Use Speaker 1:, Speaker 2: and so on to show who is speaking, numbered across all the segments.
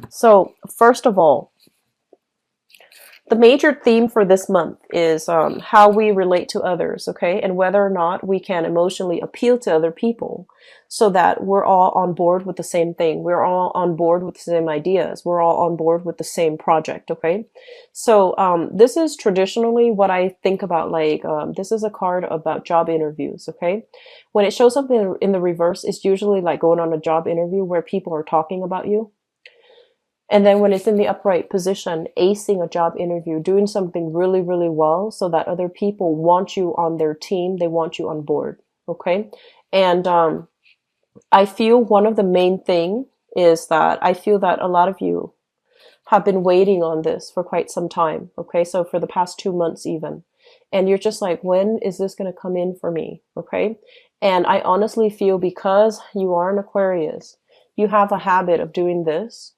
Speaker 1: So first of all, the major theme for this month is how we relate to others, okay? And whether or not we can emotionally appeal to other people so that we're all on board with the same thing. We're all on board with the same ideas. We're all on board with the same project, okay? So this is traditionally what I think about, like, this is a card about job interviews, okay? When it shows up in the reverse, it's usually like going on a job interview where people are talking about you. And then when it's in the upright position, acing a job interview, doing something really, really well so that other people want you on their team, they want you on board. Okay. And I feel one of the main thing is that I feel that a lot of you have been waiting on this for quite some time. Okay. So for the past 2 months even. And you're just like, when is this going to come in for me? Okay. And I honestly feel because you are an Aquarius, you have a habit of doing this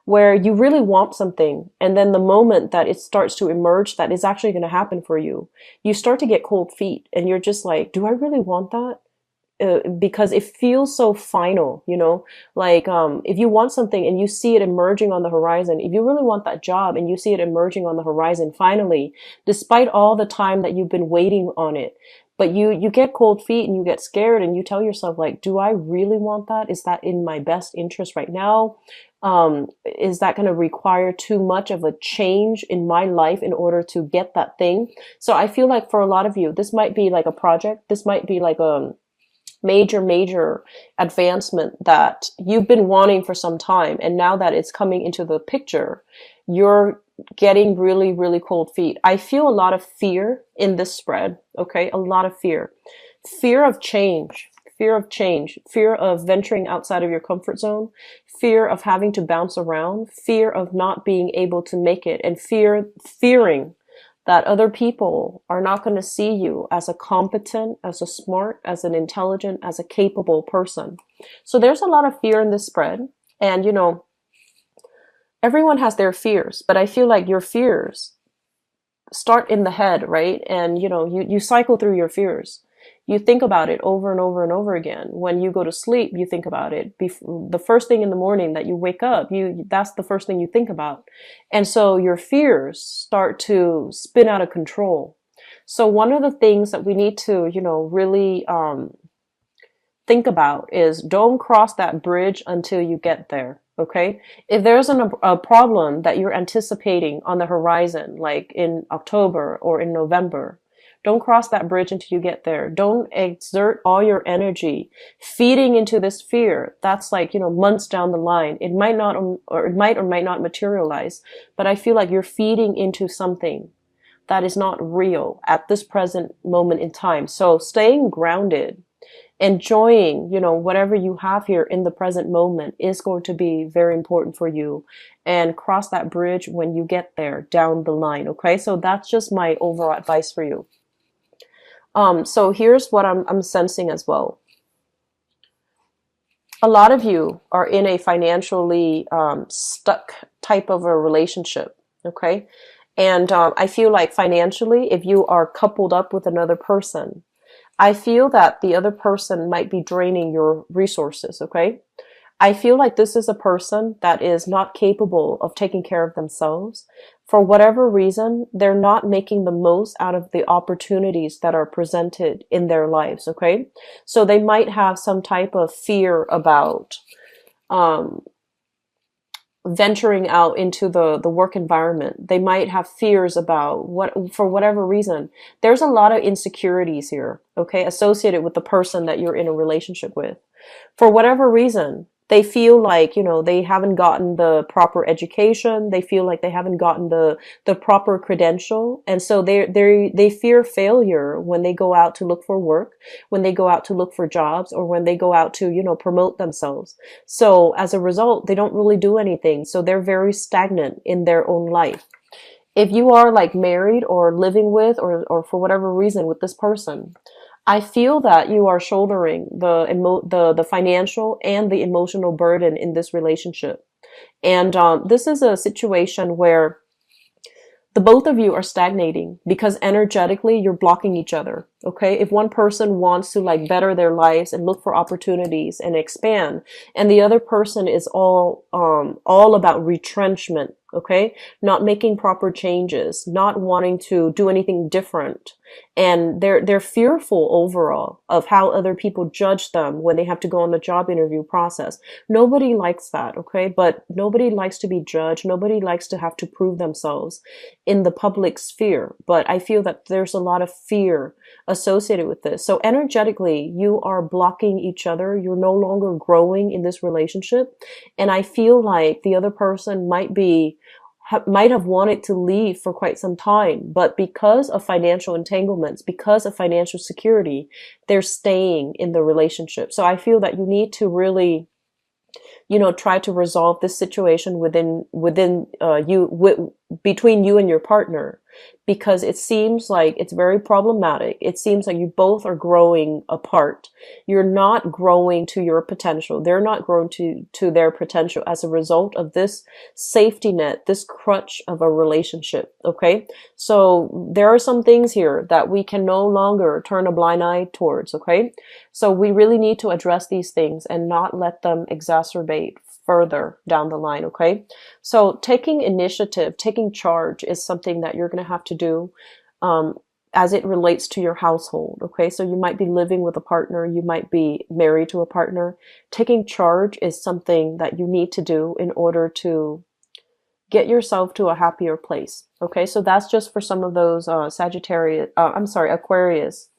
Speaker 1: where you really want something, and then the moment that it starts to emerge that is actually going to happen for you, you start to get cold feet and you're just like, do I really want that? Because it feels so final, you know, like if you want something and you see it emerging on the horizon, if you really want that job and you see it emerging on the horizon finally, despite all the time that you've been waiting on it, but you get cold feet and you get scared and you tell yourself, like, do I really want that? Is that in my best interest right now? Is that going to require too much of a change in my life in order to get that thing? So I feel like for a lot of you, this might be like a project. This might be like a major advancement that you've been wanting for some time. And now that it's coming into the picture, you're getting really, really cold feet. I feel a lot of fear in this spread. Okay. A lot of fear, fear of change, fear of change, fear of venturing outside of your comfort zone, fear of having to bounce around, fear of not being able to make it, and fearing that other people are not going to see you as a competent, as a smart, as an intelligent, as a capable person. So there's a lot of fear in this spread. And, you know, everyone has their fears, but I feel like your fears start in the head, right? And, you know, you cycle through your fears. You think about it over and over and over again. When you go to sleep, you think about it. The first thing in the morning that you wake up, that's the first thing you think about. And so your fears start to spin out of control. So one of the things that we need to, you know, really think about is don't cross that bridge until you get there. Okay. If there's a problem that you're anticipating on the horizon, like in October or in November, don't cross that bridge until you get there. Don't exert all your energy feeding into this fear. That's like, you know, months down the line. It might not, or it might or might not materialize, but I feel like you're feeding into something that is not real at this present moment in time. So staying grounded, enjoying, you know, whatever you have here in the present moment is going to be very important for you, and cross that bridge when you get there down the line. Okay. So that's just my overall advice for you. So here's what I'm sensing as well. A lot of you are in a financially stuck type of a relationship. Okay. And I feel like financially, if you are coupled up with another person, I feel that the other person might be draining your resources. Okay. I feel like this is a person that is not capable of taking care of themselves. For whatever reason, they're not making the most out of the opportunities that are presented in their lives, okay? So they might have some type of fear about um, venturing out into the work environment. They might have fears about for whatever reason. There's a lot of insecurities here, okay, associated with the person that you're in a relationship with. For whatever reason, they feel like, you know, they haven't gotten the proper education. They feel like they haven't gotten the proper credential. And so they fear failure when they go out to look for work, when they go out to look for jobs, or when they go out to, you know, promote themselves. So as a result, they don't really do anything. So they're very stagnant in their own life. If you are like married or living with, or for whatever reason with this person, I feel that you are shouldering the financial and the emotional burden in this relationship. And this is a situation where the both of you are stagnating because energetically you're blocking each other. Okay. If one person wants to like better their lives and look for opportunities and expand, and the other person is all all about retrenchment, okay? Not making proper changes, not wanting to do anything different. And they're fearful overall of how other people judge them when they have to go on the job interview process. Nobody likes that, okay? But nobody likes to be judged. Nobody likes to have to prove themselves in the public sphere. But I feel that there's a lot of fear associated with this. So energetically, you are blocking each other. You're no longer growing in this relationship. And I feel like the other person might have wanted to leave for quite some time, but because of financial entanglements, because of financial security, they're staying in the relationship. So I feel that you need to really, try to resolve this situation between you and your partner, because it seems like it's very problematic. It seems like you both are growing apart. You're not growing to your potential. They're not growing to their potential as a result of this safety net, this crutch of a relationship. Okay. So there are some things here that we can no longer turn a blind eye towards. Okay. So we really need to address these things and not let them exacerbate further down the line. Okay. So taking initiative, taking charge is something that you're going to have to do, as it relates to your household. Okay. So you might be living with a partner. You might be married to a partner. Taking charge is something that you need to do in order to get yourself to a happier place. Okay. So that's just for some of those, Aquarius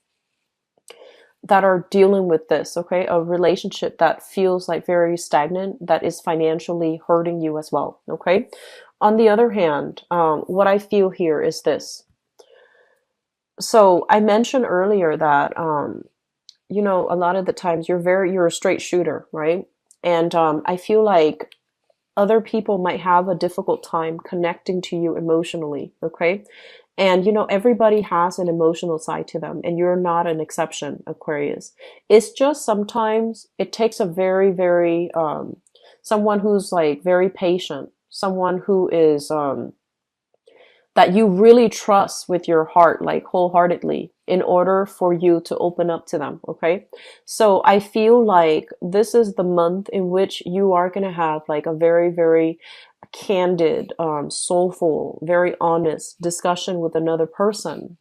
Speaker 1: that are dealing with this, okay? A relationship that feels like very stagnant, that is financially hurting you as well, okay? On the other hand, what I feel here is this. So I mentioned earlier that, a lot of the times you're a straight shooter, right? And I feel like other people might have a difficult time connecting to you emotionally, okay? And, everybody has an emotional side to them, and you're not an exception, Aquarius. It's just sometimes it takes a very, very, someone who's like very patient, someone who is, that you really trust with your heart, like wholeheartedly, in order for you to open up to them. Okay. So I feel like this is the month in which you are going to have like a very, very candid, soulful, very honest discussion with another person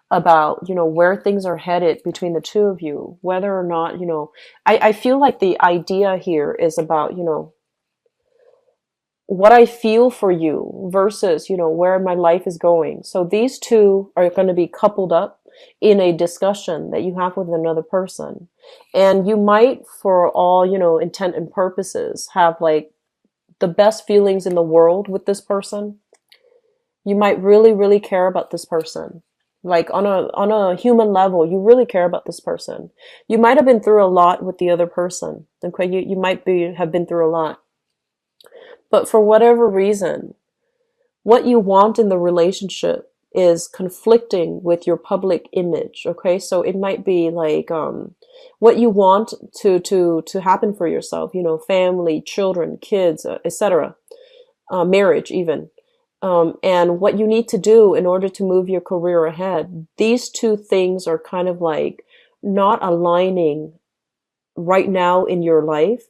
Speaker 1: about, where things are headed between the two of you, whether or not, I feel like the idea here is about, what I feel for you versus, where my life is going. So these two are going to be coupled up in a discussion that you have with another person. And you might, for all, intent and purposes, have like the best feelings in the world with this person. You might really, really care about this person. Like on a human level, you really care about this person. You might have been through a lot with the other person. Okay. You might have been through a lot. But for whatever reason, what you want in the relationship is conflicting with your public image. Okay. So it might be like, what you want to happen for yourself, family, children, kids, etc., marriage even. And what you need to do in order to move your career ahead. These two things are kind of like not aligning right now in your life.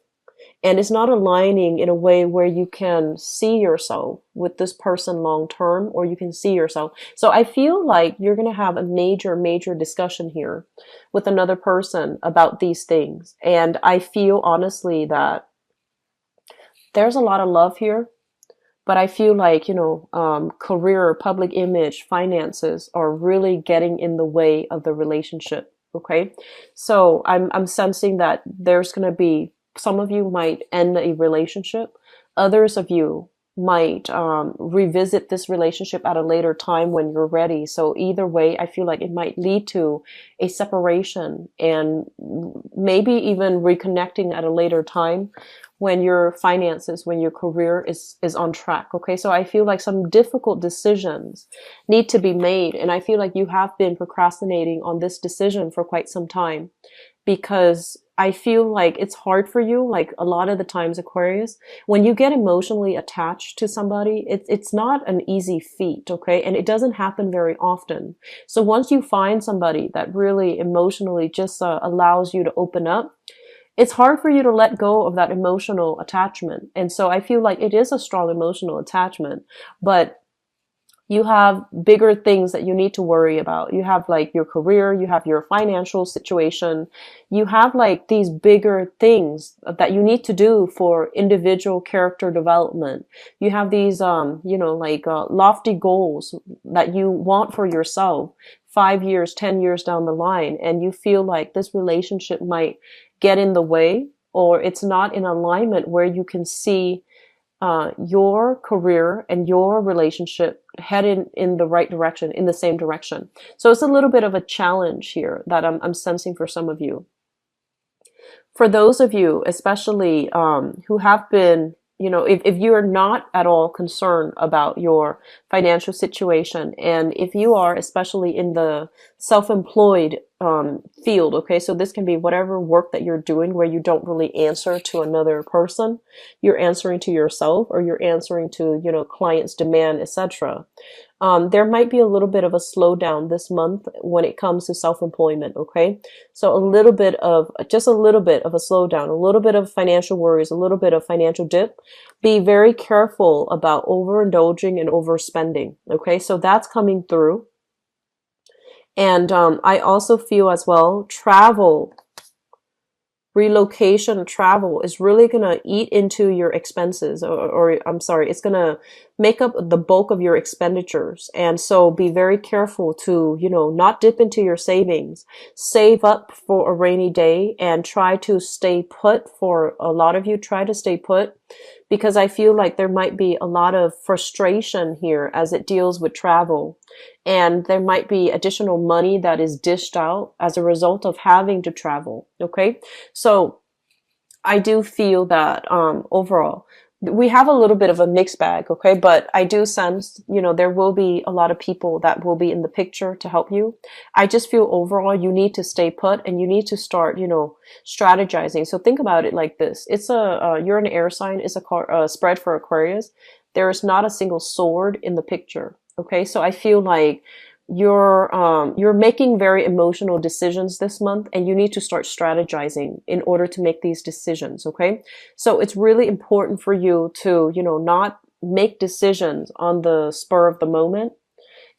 Speaker 1: And it's not aligning in a way where you can see yourself with this person long term, or you can see yourself. So I feel like you're going to have a major, major discussion here with another person about these things. And I feel honestly that there's a lot of love here, but I feel like, career, public image, finances are really getting in the way of the relationship. Okay. So I'm sensing that there's going to be, some of you might end a relationship. Others of you might revisit this relationship at a later time when you're ready. So either way, I feel like it might lead to a separation and maybe even reconnecting at a later time when your finances, when your career is on track. Okay. So I feel like some difficult decisions need to be made. And I feel like you have been procrastinating on this decision for quite some time, because I feel like it's hard for you. Like a lot of the times, Aquarius, when you get emotionally attached to somebody, it's not an easy feat. Okay. And it doesn't happen very often. So once you find somebody that really emotionally just allows you to open up, it's hard for you to let go of that emotional attachment. And so I feel like it is a strong emotional attachment, but you have bigger things that you need to worry about. You have like your career, you have your financial situation, you have like these bigger things that you need to do for individual character development. You have these, like lofty goals that you want for yourself 5 years, 10 years down the line. And you feel like this relationship might get in the way, or it's not in alignment where you can see your career and your relationship headed in the right direction, in the same direction. So it's a little bit of a challenge here that I'm sensing for some of you. For those of you, especially who have been, if you are not at all concerned about your financial situation, and if you are especially in the self-employed field, okay, so this can be whatever work that you're doing where you don't really answer to another person, you're answering to yourself, or you're answering to, clients' demand, etc. There might be a little bit of a slowdown this month when it comes to self-employment, okay? So just a little bit of a slowdown, a little bit of financial worries, a little bit of financial dip. Be very careful about overindulging and overspending, okay? So that's coming through. And I also feel as well, relocation travel is really going to eat into your expenses, or I'm sorry, it's going to make up the bulk of your expenditures. And so be very careful to, not dip into your savings, save up for a rainy day, and try to stay put. For a lot of you, try to stay put, because I feel like there might be a lot of frustration here as it deals with travel. And there might be additional money that is dished out as a result of having to travel. Okay. So I do feel that, overall, we have a little bit of a mixed bag. Okay. But I do sense, there will be a lot of people that will be in the picture to help you. I just feel overall you need to stay put, and you need to start, strategizing. So think about it like this. You're an air sign. It's a spread for Aquarius. There is not a single sword in the picture. Okay, so I feel like you're making very emotional decisions this month, and you need to start strategizing in order to make these decisions. Okay, so it's really important for you to, not make decisions on the spur of the moment,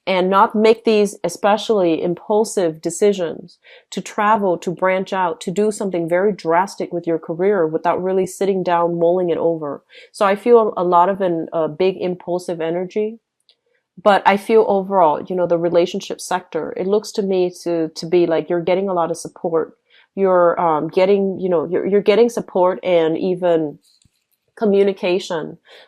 Speaker 1: and not make these especially impulsive decisions to travel, to branch out, to do something very drastic with your career without really sitting down, mulling it over. So I feel a lot of a big impulsive energy. But I feel overall, the relationship sector, it looks to me to be like you're getting a lot of support. You're getting, you're getting support and even communication